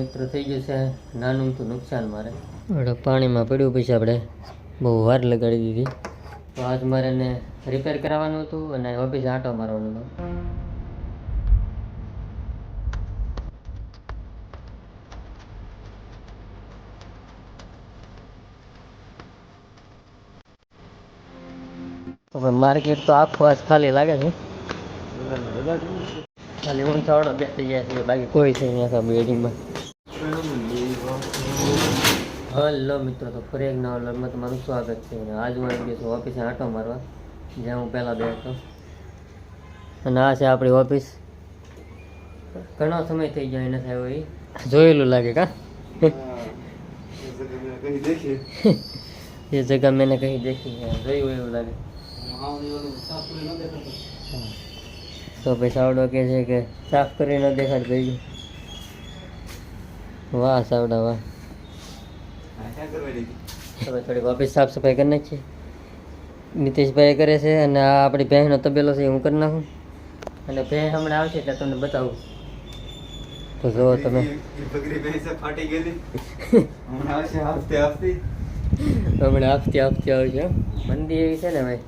મિત્રો થઈ ગયું છે નાનું તો નુકસાન મારે પાણીમાં પડ્યું પછી આપણે બહુ વાર લગાડી દીધી તો આજ મારે એને રિપેર કરાવવાનું હતું અને ઓફિસે આંટો મારવાનો હતો હવે માર્કેટ તો આખું આજ ખાલી લાગે છે ખાલી ઊંચાવાળો બેસી જાય છે બાકી કોઈ છે નહીં આખા બિલ્ડિંગમાં હલો મિત્રો તો ફરી એક નવા વ્લોગમાં તમારું સ્વાગત છે અને આજ હું આવી ગયો છું ઓફિસે આંટો મારવા જ્યાં હું પહેલાં બેઠો અને આ છે આપણી ઓફિસ ઘણો સમય થઈ ગયો એને થયો એ જોયેલું લાગે કા ये जगह मैंने कहीं देखी है જોયું એવું લાગે તો ભાઈ સાવડો કહે છે કે સાફ કરી ન દેખાડ દઈ વાહ સાવડા વાહ હવે થોડીક ઓફિસ સાફ સફાઈ કરી નાખીએ નીતિશભાઈ કરે છે અને આ આપણી બહેનનો તબેલો છે હું કરી નાખું અને બહેન હમણાં આવશે એટલે તમને બતાવું તો જો તમે હમણાં આપતી આવશે મંદી એવી છે ને ભાઈ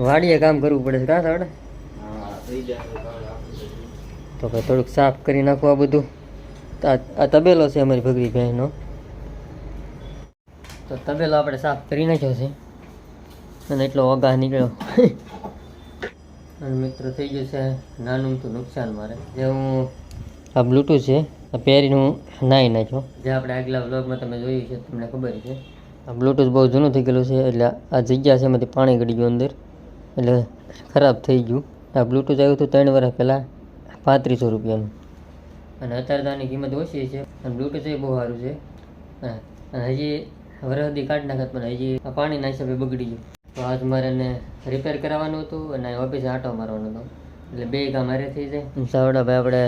વાડીએ કામ કરવું પડે છે કાં સાવડે તો ભાઈ થોડુંક સાફ કરી નાખવું આ બધું આ તબેલો છે અમારી ભગરી બહેનનો તો તબેલો આપણે સાફ કરી નાખ્યો છે અને એટલો ઓગાહ નીકળ્યો અને મિત્રો થઈ ગયું છે નાનું તો નુકસાન મારે જે હું આ બ્લૂટૂથ છે આ પહેરીને હું નાહી નાખ્યો જે આપણે આગલા વ્લોગમાં તમે જોયું છે તમને ખબર છે આ બ્લૂટૂથ બહુ જૂનું થઈ ગયેલું છે એટલે આ જગ્યા છે એમાંથી પાણી ગળી ગયું અંદર એટલે ખરાબ થઈ ગયું આ બ્લૂટૂથ આવ્યું હતું 3 વર્ષ પહેલાં 3500 રૂપિયાનું અને અત્યારે તો આની કિંમત ઓછી છે અને બ્લૂટૂથ એ બહુ સારું છે અને હજી વરહદી કાઢી નાખત પણ હજી આ પાણીના હિસાબે બગડી ગયું તો આજ મારે એને રિપેર કરાવવાનું હતું અને ઓફિસે આંટો મારવાનો હતો એટલે બે કામ મારે થઈ જાય સાવડા ભાઈ આપણે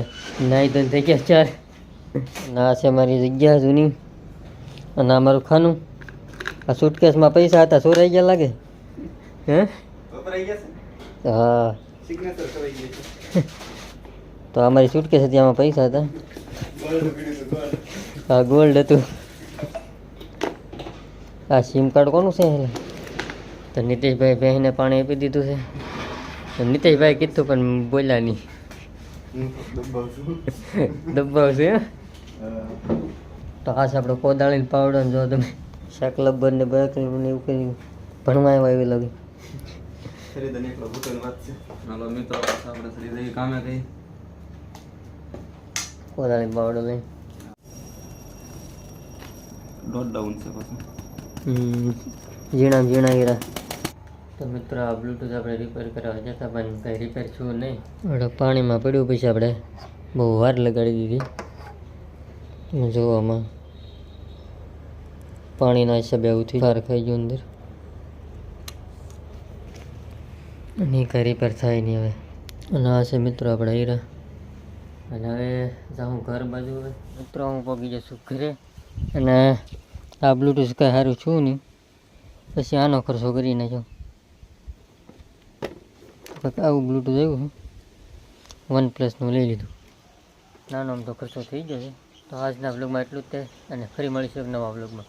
નાહી ધોઈને થઈ ગયા 4 અને આ છે મારી જગ્યા જૂની અને આ મારું ખાનું આ સુટકેસમાં પૈસા હતા ચોરાઈ ગયા લાગે હે હા તો અમારી સુટકેસ હતી આમાં પૈસા હતા હા ગોલ્ડ હતું આ સિમ કાર્ડ કોનું છે તો નીતિશભાઈ બહેને પાણી આપી દીધું છે તો નીતિશભાઈ કીધું પણ બોલ્યા નહીં દબાવશે તો આ છે આપણો કોદાળીને પાવડર જો તમે શાકલબર ને બકરી ને એવું કર્યું ભણવા આવ્યા એવી લાગે કોદાળી પાવડર લઈ ઝીણા ઝીણા હીરા તો મિત્રો આ બ્લૂટૂથ આપણે રિપેર કરવા જતા પણ કંઈ રિપેર છું નહીં આપણે પાણીમાં પડ્યું પછી આપણે બહુ વાર લગાડી દીધી જોવામાં પાણીના હિસાબે આવું થયું વાર ખાઈ ગયું અંદર અને કંઈ રિપેર થાય નહીં હવે અને આ છે મિત્રો આપણે હીરા અને હવે જાઉં ઘર બાજુ હવે મિત્રો હું પગી જશું ઘરે અને આ બ્લૂટૂથ કાંઈ સારું છું નહીં પછી આનો ખર્ચો કરી નાખ્યો આવું બ્લૂટૂથ આવ્યું OnePlusનું લઈ લીધું નાનો આમ તો ખર્ચો થઈ ગયો છે તો આજના વ્લોગમાં એટલું જ તે અને ફરી મળીશું એક નવા વ્લોગમાં